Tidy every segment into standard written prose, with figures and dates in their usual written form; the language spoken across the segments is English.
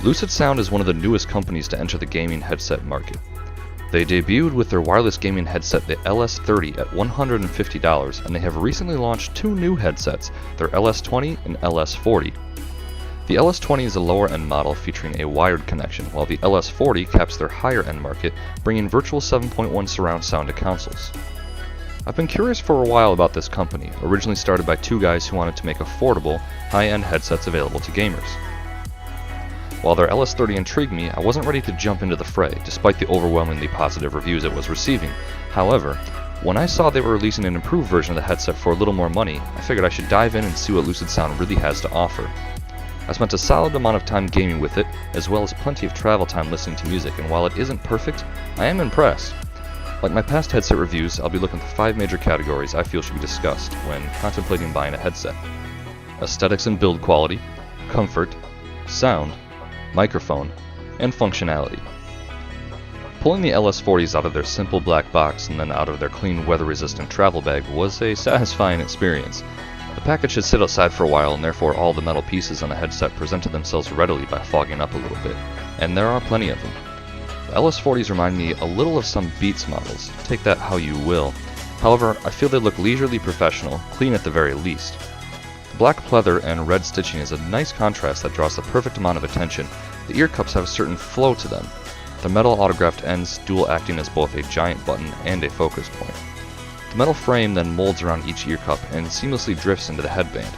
Lucid Sound is one of the newest companies to enter the gaming headset market. They debuted with their wireless gaming headset, the LS40, at $150, and they have recently launched two new headsets, their LS20 and LS40. The LS20 is a lower-end model featuring a wired connection, while the LS40 caps their higher-end market, bringing virtual 7.1 surround sound to consoles. I've been curious for a while about this company, originally started by two guys who wanted to make affordable, high-end headsets available to gamers. While their LS30 intrigued me, I wasn't ready to jump into the fray, despite the overwhelmingly positive reviews it was receiving. However, when I saw they were releasing an improved version of the headset for a little more money, I figured I should dive in and see what Lucid Sound really has to offer. I spent a solid amount of time gaming with it, as well as plenty of travel time listening to music, and while it isn't perfect, I am impressed. Like my past headset reviews, I'll be looking for 5 major categories I feel should be discussed when contemplating buying a headset: aesthetics and build quality, comfort, sound, microphone, and functionality. Pulling the LS40s out of their simple black box and then out of their clean weather-resistant travel bag was a satisfying experience. The package had sit outside for a while, and therefore all the metal pieces on the headset presented themselves readily by fogging up a little bit, and there are plenty of them. The LS40s remind me a little of some Beats models, take that how you will. However, I feel they look leisurely professional, clean at the very least. The black pleather and red stitching is a nice contrast that draws the perfect amount of attention. The ear cups have a certain flow to them, the metal autographed ends dual acting as both a giant button and a focus point. The metal frame then molds around each ear cup and seamlessly drifts into the headband.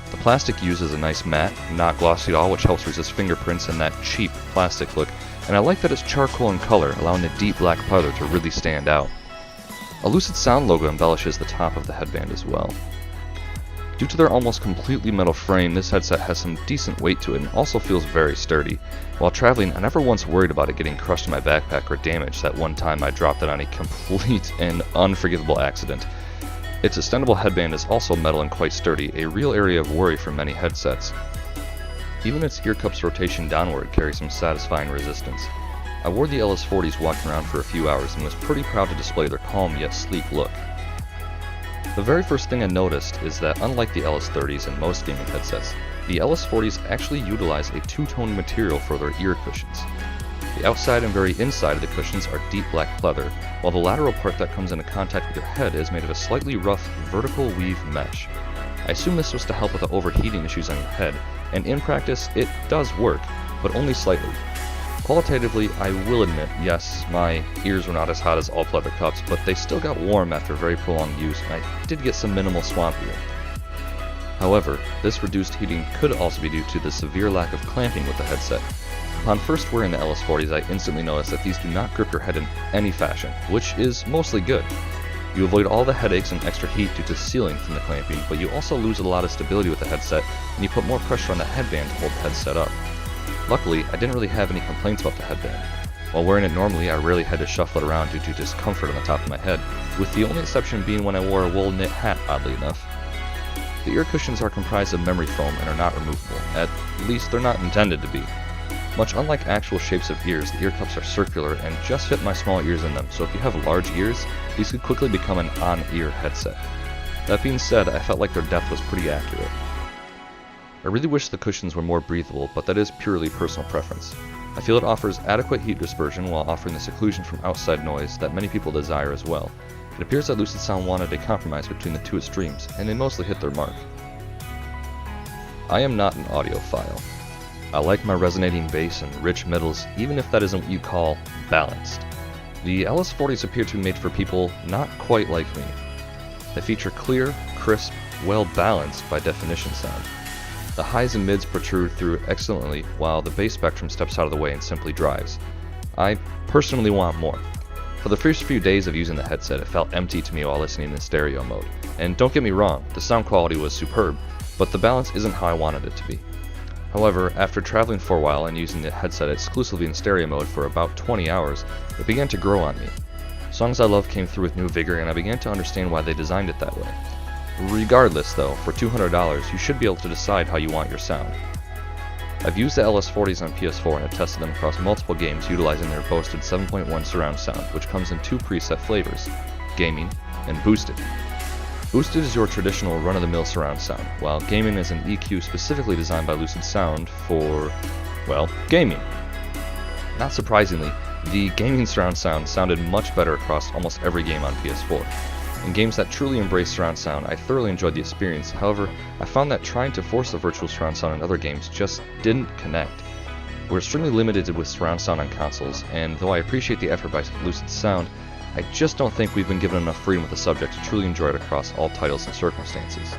The plastic uses a nice matte, not glossy at all, which helps resist fingerprints and that cheap plastic look, and I like that it's charcoal in color, allowing the deep black pleather to really stand out. A Lucid Sound logo embellishes the top of the headband as well. Due to their almost completely metal frame, this headset has some decent weight to it and also feels very sturdy. While traveling, I never once worried about it getting crushed in my backpack or damaged that one time I dropped it on a complete and unforgivable accident. Its extendable headband is also metal and quite sturdy, a real area of worry for many headsets. Even its ear cup's rotation downward carries some satisfying resistance. I wore the LS40s walking around for a few hours and was pretty proud to display their calm yet sleek look. The very first thing I noticed is that unlike the LS30s and most gaming headsets, the LS40s actually utilize a two-tone material for their ear cushions. The outside and very inside of the cushions are deep black pleather, while the lateral part that comes into contact with your head is made of a slightly rough vertical weave mesh. I assume this was to help with the overheating issues on your head, and in practice it does work, but only slightly. Qualitatively, I will admit, yes, my ears were not as hot as all pleather cups, but they still got warm after very prolonged use, and I did get some minimal swamp ear. However, this reduced heating could also be due to the severe lack of clamping with the headset. Upon first wearing the LS40s, I instantly noticed that these do not grip your head in any fashion, which is mostly good. You avoid all the headaches and extra heat due to sealing from the clamping, but you also lose a lot of stability with the headset, and you put more pressure on the headband to hold the headset up. Luckily, I didn't really have any complaints about the headband. While wearing it normally, I rarely had to shuffle it around due to discomfort on the top of my head, with the only exception being when I wore a wool knit hat, oddly enough. The ear cushions are comprised of memory foam and are not removable, at least they're not intended to be. Much unlike actual shapes of ears, the ear cups are circular and just fit my small ears in them, so if you have large ears, these could quickly become an on-ear headset. That being said, I felt like their depth was pretty accurate. I really wish the cushions were more breathable, but that is purely personal preference. I feel it offers adequate heat dispersion while offering the seclusion from outside noise that many people desire as well. It appears that Lucid Sound wanted a compromise between the two extremes, and they mostly hit their mark. I am not an audiophile. I like my resonating bass and rich middles, even if that isn't what you call balanced. The LS40s appear to be made for people not quite like me. They feature clear, crisp, well-balanced by definition sound. The highs and mids protrude through excellently, while the bass spectrum steps out of the way and simply drives. I personally want more. For the first few days of using the headset, it felt empty to me while listening in stereo mode. And don't get me wrong, the sound quality was superb, but the balance isn't how I wanted it to be. However, after traveling for a while and using the headset exclusively in stereo mode for about 20 hours, it began to grow on me. Songs I love came through with new vigor, and I began to understand why they designed it that way. Regardless though, for $200 you should be able to decide how you want your sound. I've used the LS40s on PS4 and have tested them across multiple games utilizing their boasted 7.1 surround sound, which comes in 2 preset flavors, gaming and boosted. Boosted is your traditional run-of-the-mill surround sound, while gaming is an EQ specifically designed by Lucid Sound for Well, gaming. Not surprisingly, the gaming surround sound sounded much better across almost every game on PS4. In games that truly embrace surround sound, I thoroughly enjoyed the experience. However, I found that trying to force the virtual surround sound in other games just didn't connect. We're extremely limited with surround sound on consoles, and though I appreciate the effort by Lucid Sound, I just don't think we've been given enough freedom with the subject to truly enjoy it across all titles and circumstances.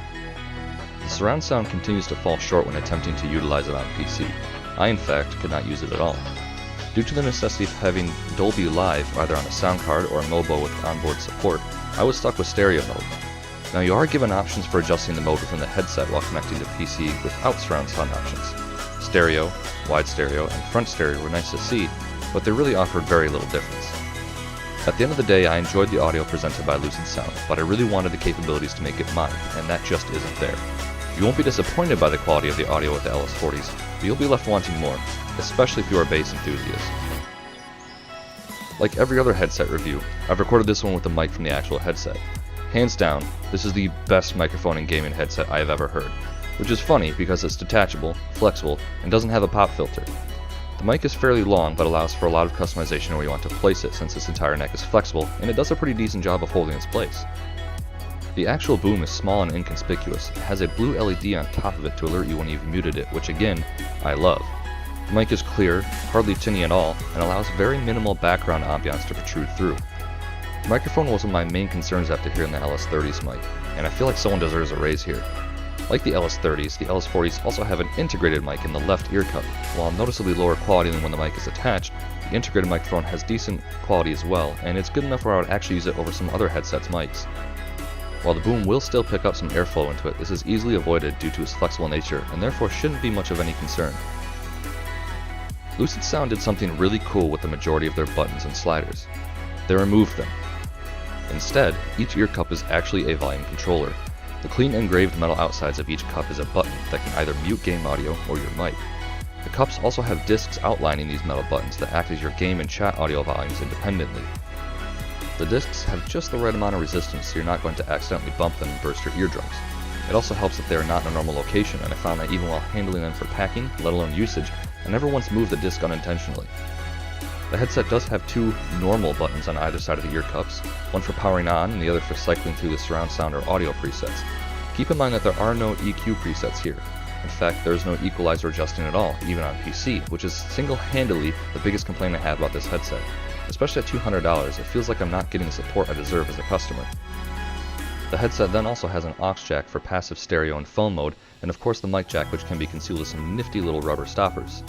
The surround sound continues to fall short when attempting to utilize it on PC. I, in fact, could not use it at all. Due to the necessity of having Dolby Live either on a sound card or a MOBO with onboard support, I was stuck with stereo mode. Now you are given options for adjusting the mode within the headset while connecting to PC without surround sound options. Stereo, wide stereo, and front stereo were nice to see, but they really offered very little difference. At the end of the day, I enjoyed the audio presented by Lucid Sound, but I really wanted the capabilities to make it mine, and that just isn't there. You won't be disappointed by the quality of the audio with the LS40s, but you'll be left wanting more, especially if you are a bass enthusiast. Like every other headset review, I've recorded this one with the mic from the actual headset. Hands down, this is the best microphone and gaming headset I have ever heard, which is funny because it's detachable, flexible, and doesn't have a pop filter. The mic is fairly long but allows for a lot of customization where you want to place it since its entire neck is flexible, and it does a pretty decent job of holding its place. The actual boom is small and inconspicuous. It has a blue LED on top of it to alert you when you've muted it, which again, I love. The mic is clear, hardly tinny at all, and allows very minimal background ambiance to protrude through. The microphone was one of my main concerns after hearing the LS30's mic, and I feel like someone deserves a raise here. Like the LS30s, the LS40s also have an integrated mic in the left ear cup. While noticeably lower quality than when the mic is attached, the integrated microphone has decent quality as well, and it's good enough where I would actually use it over some other headsets' mics. While the boom will still pick up some airflow into it, this is easily avoided due to its flexible nature, and therefore shouldn't be much of any concern. Lucid Sound did something really cool with the majority of their buttons and sliders. They removed them. Instead, each ear cup is actually a volume controller. The clean engraved metal outsides of each cup is a button that can either mute game audio or your mic. The cups also have discs outlining these metal buttons that act as your game and chat audio volumes independently. The discs have just the right amount of resistance so you're not going to accidentally bump them and burst your eardrums. It also helps that they are not in a normal location, and I found that even while handling them for packing, let alone usage, I never once moved the disc unintentionally. The headset does have two normal buttons on either side of the ear cups, one for powering on and the other for cycling through the surround sound or audio presets. Keep in mind that there are no EQ presets here. In fact, there is no equalizer adjusting at all, even on PC, which is single-handedly the biggest complaint I have about this headset. Especially at $200, it feels like I'm not getting the support I deserve as a customer. The headset then also has an aux jack for passive stereo and phone mode, and of course the mic jack, which can be concealed with some nifty little rubber stoppers.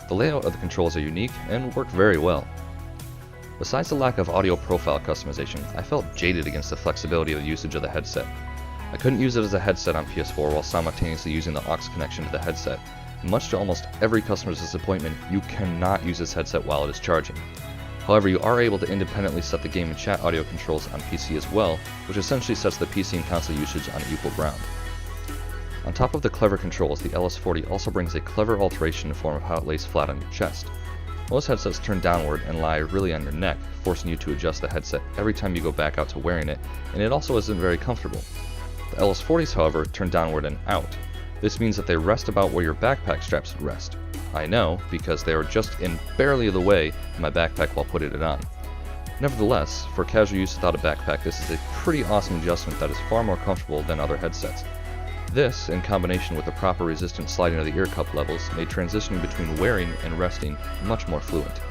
The layout of the controls are unique and work very well. Besides the lack of audio profile customization, I felt jaded against the flexibility of the usage of the headset. I couldn't use it as a headset on PS4 while simultaneously using the aux connection to the headset. And much to almost every customer's disappointment, you cannot use this headset while it is charging. However, you are able to independently set the game and chat audio controls on PC as well, which essentially sets the PC and console usage on equal ground. On top of the clever controls, the LS40 also brings a clever alteration in the form of how it lays flat on your chest. Most headsets turn downward and lie really on your neck, forcing you to adjust the headset every time you go back out to wearing it, and it also isn't very comfortable. The LS40s, however, turn downward and out. This means that they rest about where your backpack straps would rest. I know, because they are just in barely the way of my backpack while putting it on. Nevertheless, for casual use without a backpack, this is a pretty awesome adjustment that is far more comfortable than other headsets. This, in combination with the proper resistant sliding of the ear cup levels, made transitioning between wearing and resting much more fluent.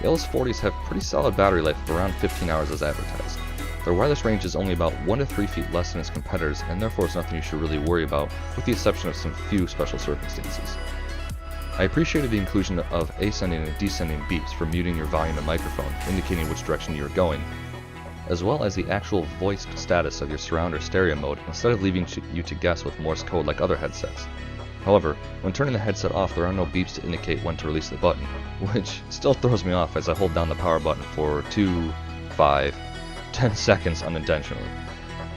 The LS40s have pretty solid battery life of around 15 hours as advertised. Their wireless range is only about 1 to 3 feet less than its competitors, and therefore is nothing you should really worry about, with the exception of some few special circumstances. I appreciated the inclusion of ascending and descending beeps for muting your volume and microphone, indicating which direction you are going, as well as the actual voiced status of your surround or stereo mode instead of leaving you to guess with Morse code like other headsets. However, when turning the headset off, there are no beeps to indicate when to release the button, which still throws me off as I hold down the power button for 2, 5, 10 seconds unintentionally.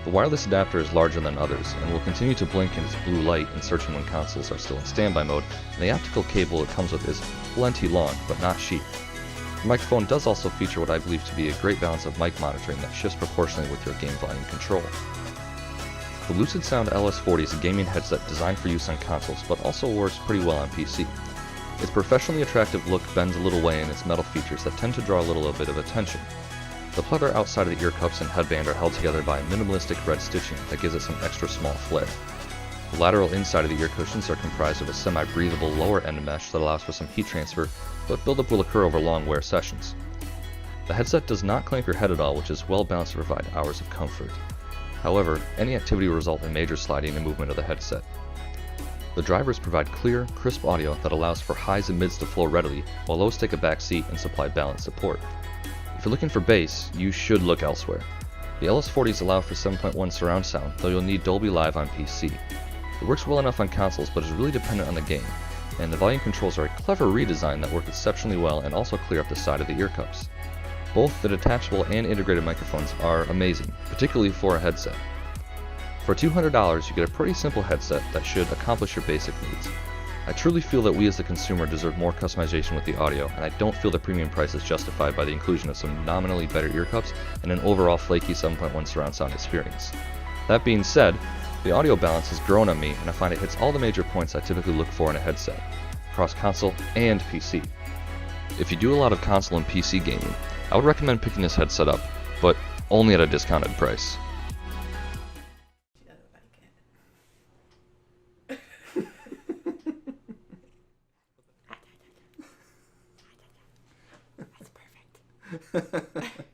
The wireless adapter is larger than others, and will continue to blink in its blue light in searching when consoles are still in standby mode, and the optical cable it comes with is plenty long, but not sheath. The microphone does also feature what I believe to be a great balance of mic monitoring that shifts proportionally with your game volume control. The Lucid Sound LS40 is a gaming headset designed for use on consoles, but also works pretty well on PC. Its professionally attractive look bends a little way in its metal features that tend to draw a little bit of attention. The pleather outside of the ear cups and headband are held together by minimalistic red stitching that gives it some extra small flair. The lateral inside of the ear cushions are comprised of a semi-breathable lower end mesh that allows for some heat transfer, but buildup will occur over long wear sessions. The headset does not clamp your head at all, which is well balanced to provide hours of comfort. However, any activity will result in major sliding and movement of the headset. The drivers provide clear, crisp audio that allows for highs and mids to flow readily, while lows take a back seat and supply balanced support. If you're looking for bass, you should look elsewhere. The LS40s allow for 7.1 surround sound, though you'll need Dolby Live on PC. It works well enough on consoles, but is really dependent on the game, and the volume controls are a clever redesign that work exceptionally well and also clear up the side of the ear cups. Both the detachable and integrated microphones are amazing, particularly for a headset. For $200, you get a pretty simple headset that should accomplish your basic needs. I truly feel that we as the consumer deserve more customization with the audio, and I don't feel the premium price is justified by the inclusion of some nominally better ear cups and an overall flaky 7.1 surround sound experience. That being said, the audio balance has grown on me, and I find it hits all the major points I typically look for in a headset, across console and PC. If you do a lot of console and PC gaming, I would recommend picking this headset up, but only at a discounted price. That's perfect.